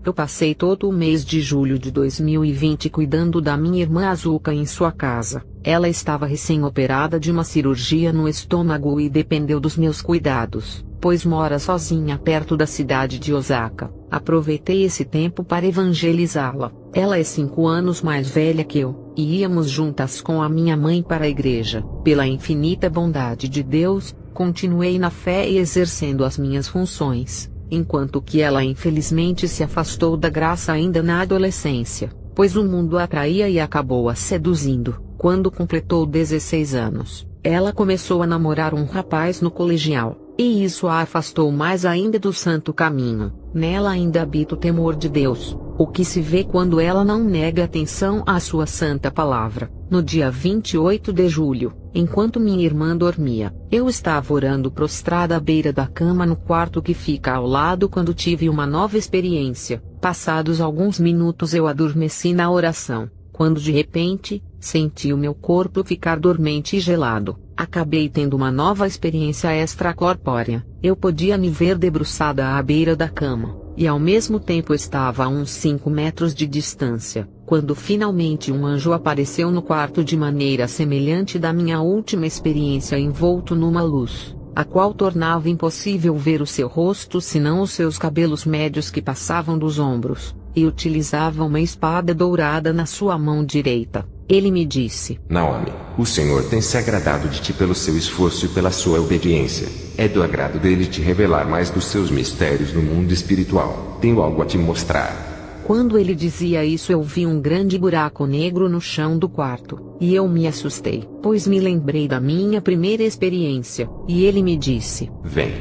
Eu passei todo o mês de julho de 2020 cuidando da minha irmã Azuka em sua casa. Ela estava recém-operada de uma cirurgia no estômago e dependeu dos meus cuidados, pois mora sozinha perto da cidade de Osaka. Aproveitei esse tempo para evangelizá-la. Ela é 5 anos mais velha que eu, e íamos juntas com a minha mãe para a igreja. Pela infinita bondade de Deus, continuei na fé e exercendo as minhas funções, enquanto que ela infelizmente se afastou da graça ainda na adolescência, pois o mundo a atraía e acabou a seduzindo. Quando completou 16 anos, ela começou a namorar um rapaz no colegial, e isso a afastou mais ainda do santo caminho. Nela ainda habita o temor de Deus, o que se vê quando ela não nega atenção à sua santa palavra. No dia 28 de julho, enquanto minha irmã dormia, eu estava orando prostrada à beira da cama no quarto que fica ao lado quando tive uma nova experiência. Passados alguns minutos eu adormeci na oração, quando de repente, senti o meu corpo ficar dormente e gelado. Acabei tendo uma nova experiência extracorpórea. Eu podia me ver debruçada à beira da cama, e ao mesmo tempo estava a uns 5 metros de distância, quando finalmente um anjo apareceu no quarto de maneira semelhante da minha última experiência, envolto numa luz, a qual tornava impossível ver o seu rosto senão os seus cabelos médios que passavam dos ombros, e utilizava uma espada dourada na sua mão direita. Ele me disse: Naomi, o Senhor tem se agradado de ti pelo seu esforço e pela sua obediência. É do agrado dele te revelar mais dos seus mistérios no mundo espiritual. Tenho algo a te mostrar. Quando ele dizia isso, eu vi um grande buraco negro no chão do quarto, e eu me assustei, pois me lembrei da minha primeira experiência, e ele me disse: Vem.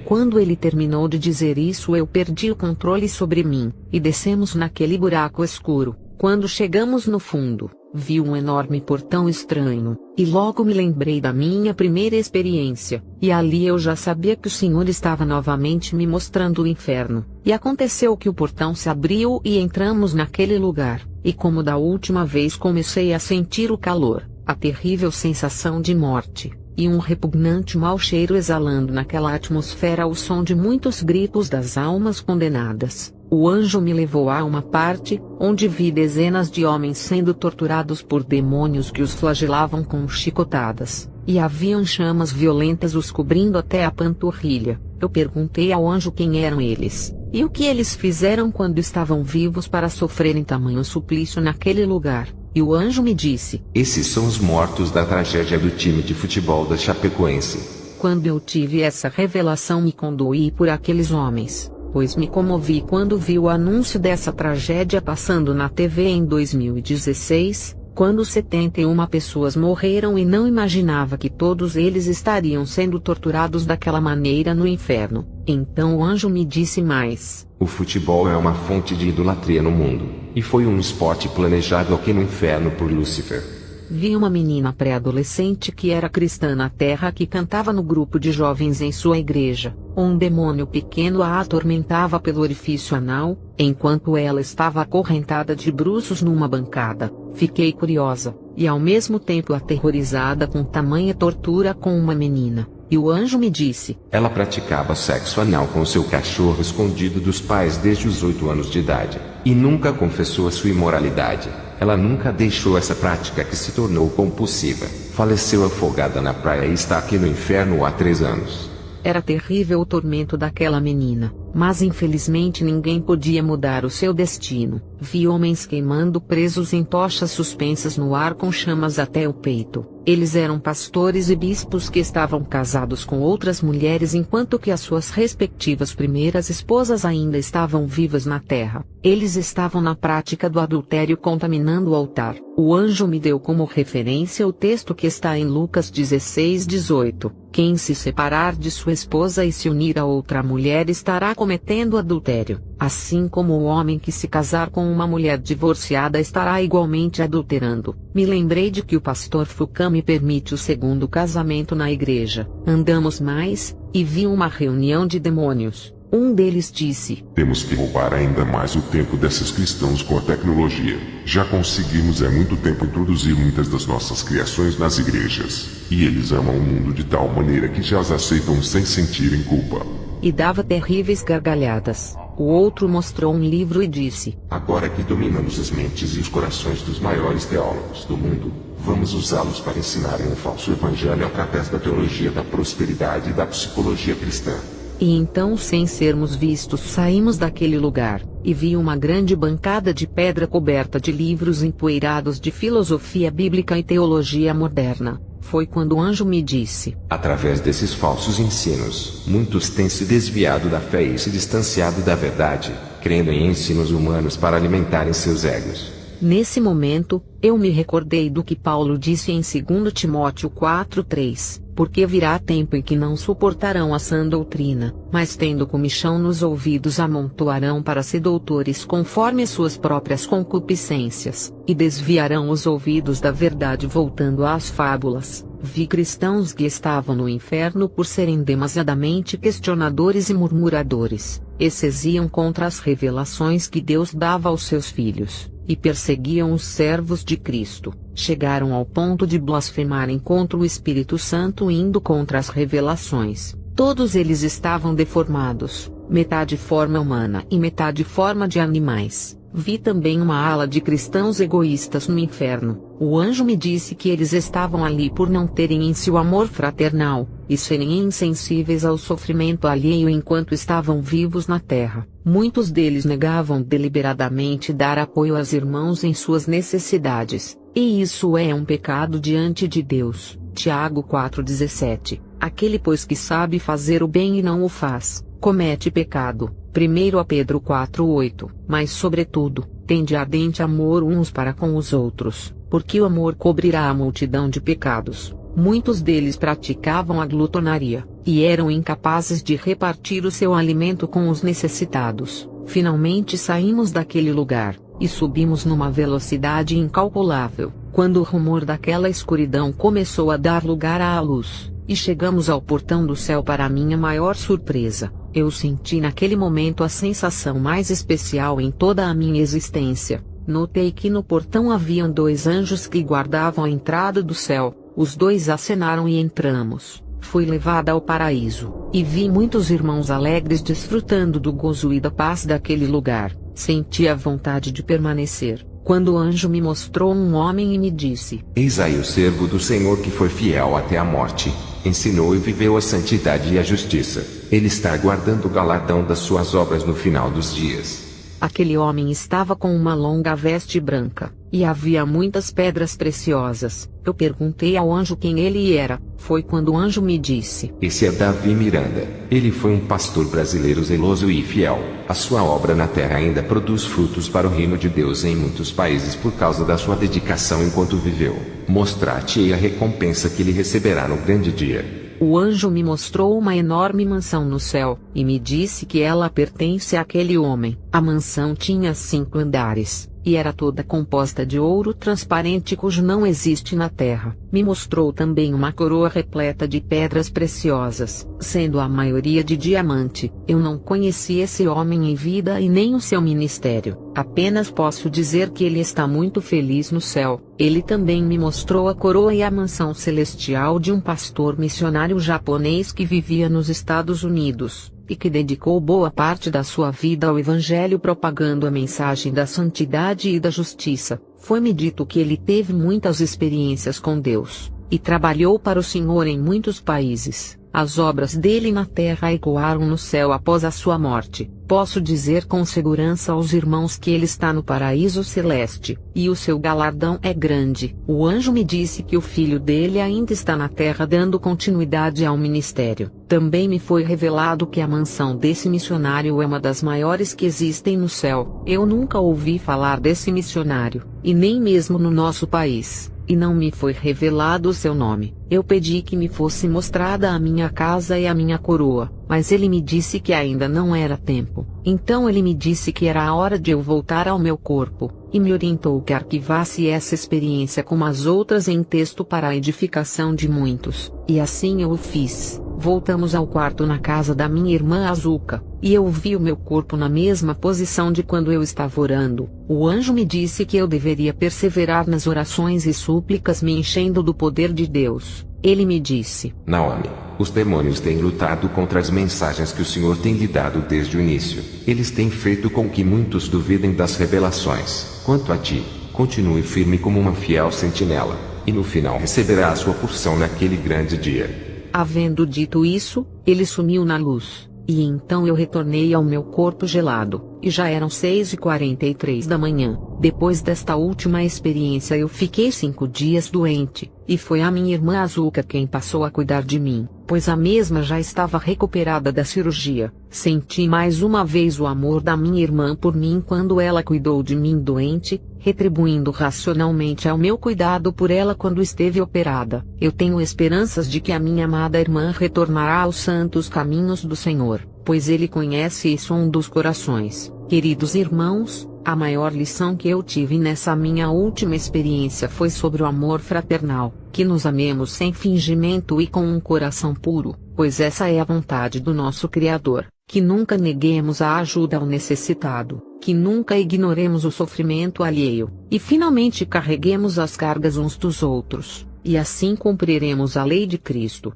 Quando ele terminou de dizer isso, eu perdi o controle sobre mim, e descemos naquele buraco escuro. Quando chegamos no fundo, vi um enorme portão estranho, e logo me lembrei da minha primeira experiência, e ali eu já sabia que o Senhor estava novamente me mostrando o inferno. E aconteceu que o portão se abriu e entramos naquele lugar, e como da última vez comecei a sentir o calor, a terrível sensação de morte, e um repugnante mau cheiro exalando naquela atmosfera o som de muitos gritos das almas condenadas. O anjo me levou a uma parte, onde vi dezenas de homens sendo torturados por demônios que os flagelavam com chicotadas, e haviam chamas violentas os cobrindo até a panturrilha. Eu perguntei ao anjo quem eram eles, e o que eles fizeram quando estavam vivos para sofrerem tamanho suplício naquele lugar. E o anjo me disse: Esses são os mortos da tragédia do time de futebol da Chapecoense. Quando eu tive essa revelação, me condoí por aqueles homens, pois me comovi quando vi o anúncio dessa tragédia passando na TV em 2016, quando 71 pessoas morreram, e não imaginava que todos eles estariam sendo torturados daquela maneira no inferno. Então o anjo me disse mais: O futebol é uma fonte de idolatria no mundo, e foi um esporte planejado aqui no inferno por Lúcifer. Vi uma menina pré-adolescente que era cristã na terra que cantava no grupo de jovens em sua igreja. Um demônio pequeno a atormentava pelo orifício anal, enquanto ela estava acorrentada de bruços numa bancada. Fiquei curiosa, e ao mesmo tempo aterrorizada com tamanha tortura com uma menina. E o anjo me disse: Ela praticava sexo anal com seu cachorro escondido dos pais desde os 8 anos de idade, e nunca confessou a sua imoralidade. Ela nunca deixou essa prática, que se tornou compulsiva. Faleceu afogada na praia e está aqui no inferno há 3 anos. Era terrível o tormento daquela menina, mas infelizmente ninguém podia mudar o seu destino. Vi homens queimando presos em tochas suspensas no ar com chamas até o peito. Eles eram pastores e bispos que estavam casados com outras mulheres enquanto que as suas respectivas primeiras esposas ainda estavam vivas na terra. Eles estavam na prática do adultério, contaminando o altar. O anjo me deu como referência o texto que está em Lucas 16:18. Quem se separar de sua esposa e se unir a outra mulher estará cometendo adultério, assim como o homem que se casar com uma mulher divorciada estará igualmente adulterando. Me lembrei de que o pastor Foucault me permite o segundo casamento na igreja. Andamos mais, e vi uma reunião de demônios. Um deles disse: Temos que roubar ainda mais o tempo desses cristãos com a tecnologia. Já conseguimos há muito tempo introduzir muitas das nossas criações nas igrejas, e eles amam o mundo de tal maneira que já as aceitam sem sentirem culpa. E dava terríveis gargalhadas. O outro mostrou um livro e disse: Agora que dominamos as mentes e os corações dos maiores teólogos do mundo, vamos usá-los para ensinarem um falso evangelho através da teologia da prosperidade e da psicologia cristã. E então, sem sermos vistos, saímos daquele lugar, e vi uma grande bancada de pedra coberta de livros empoeirados de filosofia bíblica e teologia moderna. Foi quando o anjo me disse: Através desses falsos ensinos, muitos têm se desviado da fé e se distanciado da verdade, crendo em ensinos humanos para alimentarem seus egos. Nesse momento, eu me recordei do que Paulo disse em 2 Timóteo 4:3, porque virá tempo em que não suportarão a sã doutrina, mas tendo comichão nos ouvidos amontoarão para si doutores conforme suas próprias concupiscências, e desviarão os ouvidos da verdade voltando às fábulas. Vi cristãos que estavam no inferno por serem demasiadamente questionadores e murmuradores, esses iam contra as revelações que Deus dava aos seus filhos, e perseguiam os servos de Cristo. Chegaram ao ponto de blasfemarem contra o Espírito Santo indo contra as revelações. Todos eles estavam deformados, metade forma humana e metade forma de animais. Vi também uma ala de cristãos egoístas no inferno. O anjo me disse que eles estavam ali por não terem em si o amor fraternal, e serem insensíveis ao sofrimento alheio enquanto estavam vivos na terra. Muitos deles negavam deliberadamente dar apoio aos irmãos em suas necessidades, e isso é um pecado diante de Deus. Tiago 4,17. Aquele pois que sabe fazer o bem e não o faz, comete pecado. 1 Pedro 4,8. Mas sobretudo, tende ardente amor uns para com os outros, porque o amor cobrirá a multidão de pecados. Muitos deles praticavam a glutonaria, e eram incapazes de repartir o seu alimento com os necessitados. Finalmente saímos daquele lugar, e subimos numa velocidade incalculável, quando o rumor daquela escuridão começou a dar lugar à luz, e chegamos ao portão do céu. Para minha maior surpresa, eu senti naquele momento a sensação mais especial em toda a minha existência. Notei que no portão haviam 2 anjos que guardavam a entrada do céu. Os 2 acenaram e entramos. Fui levada ao paraíso, e vi muitos irmãos alegres desfrutando do gozo e da paz daquele lugar. Senti a vontade de permanecer, quando o anjo me mostrou um homem e me disse: Eis aí o servo do Senhor que foi fiel até a morte, ensinou e viveu a santidade e a justiça. Ele está aguardando o galardão das suas obras no final dos dias. Aquele homem estava com uma longa veste branca, e havia muitas pedras preciosas. Eu perguntei ao anjo quem ele era. Foi quando o anjo me disse: Esse é Davi Miranda. Ele foi um pastor brasileiro zeloso e fiel. A sua obra na terra ainda produz frutos para o reino de Deus em muitos países por causa da sua dedicação enquanto viveu. Mostrar-te-ei a recompensa que ele receberá no grande dia. O anjo me mostrou uma enorme mansão no céu, e me disse que ela pertence àquele homem. A mansão tinha 5 andares, e era toda composta de ouro transparente cujo não existe na terra. Me mostrou também uma coroa repleta de pedras preciosas, sendo a maioria de diamante. Eu não conheci esse homem em vida e nem o seu ministério. Apenas posso dizer que ele está muito feliz no céu. Ele também me mostrou a coroa e a mansão celestial de um pastor missionário japonês que vivia nos Estados Unidos, e que dedicou boa parte da sua vida ao Evangelho propagando a mensagem da santidade e da justiça. Foi-me dito que ele teve muitas experiências com Deus, e trabalhou para o Senhor em muitos países. As obras dele na terra ecoaram no céu após a sua morte. Posso dizer com segurança aos irmãos que ele está no paraíso celeste, e o seu galardão é grande. O anjo me disse que o filho dele ainda está na terra dando continuidade ao ministério. Também me foi revelado que a mansão desse missionário é uma das maiores que existem no céu. Eu nunca ouvi falar desse missionário, e nem mesmo no nosso país, e não me foi revelado o seu nome. Eu pedi que me fosse mostrada a minha casa e a minha coroa, mas ele me disse que ainda não era tempo. Então ele me disse que era a hora de eu voltar ao meu corpo, e me orientou que arquivasse essa experiência como as outras em texto para a edificação de muitos, e assim eu o fiz. Voltamos ao quarto na casa da minha irmã Azuka, e eu vi o meu corpo na mesma posição de quando eu estava orando. O anjo me disse que eu deveria perseverar nas orações e súplicas me enchendo do poder de Deus. Ele me disse: Naomi, Os demônios têm lutado contra as mensagens que o Senhor tem lhe dado desde o início. Eles têm feito com que muitos duvidem das revelações. Quanto a ti, continue firme como uma fiel sentinela, e no final receberá a sua porção naquele grande dia. Havendo dito isso, ele sumiu na luz, e então eu retornei ao meu corpo gelado, e já eram 6h43 da manhã. Depois desta última experiência eu fiquei 5 dias doente, e foi a minha irmã Azuka quem passou a cuidar de mim, pois a mesma já estava recuperada da cirurgia. Senti mais uma vez o amor da minha irmã por mim quando ela cuidou de mim doente, retribuindo racionalmente ao meu cuidado por ela quando esteve operada. Eu tenho esperanças de que a minha amada irmã retornará aos santos caminhos do Senhor, pois Ele conhece e sonda os corações. Queridos irmãos, a maior lição que eu tive nessa minha última experiência foi sobre o amor fraternal, que nos amemos sem fingimento e com um coração puro, pois essa é a vontade do nosso Criador, que nunca neguemos a ajuda ao necessitado, que nunca ignoremos o sofrimento alheio, e finalmente carreguemos as cargas uns dos outros, e assim cumpriremos a lei de Cristo.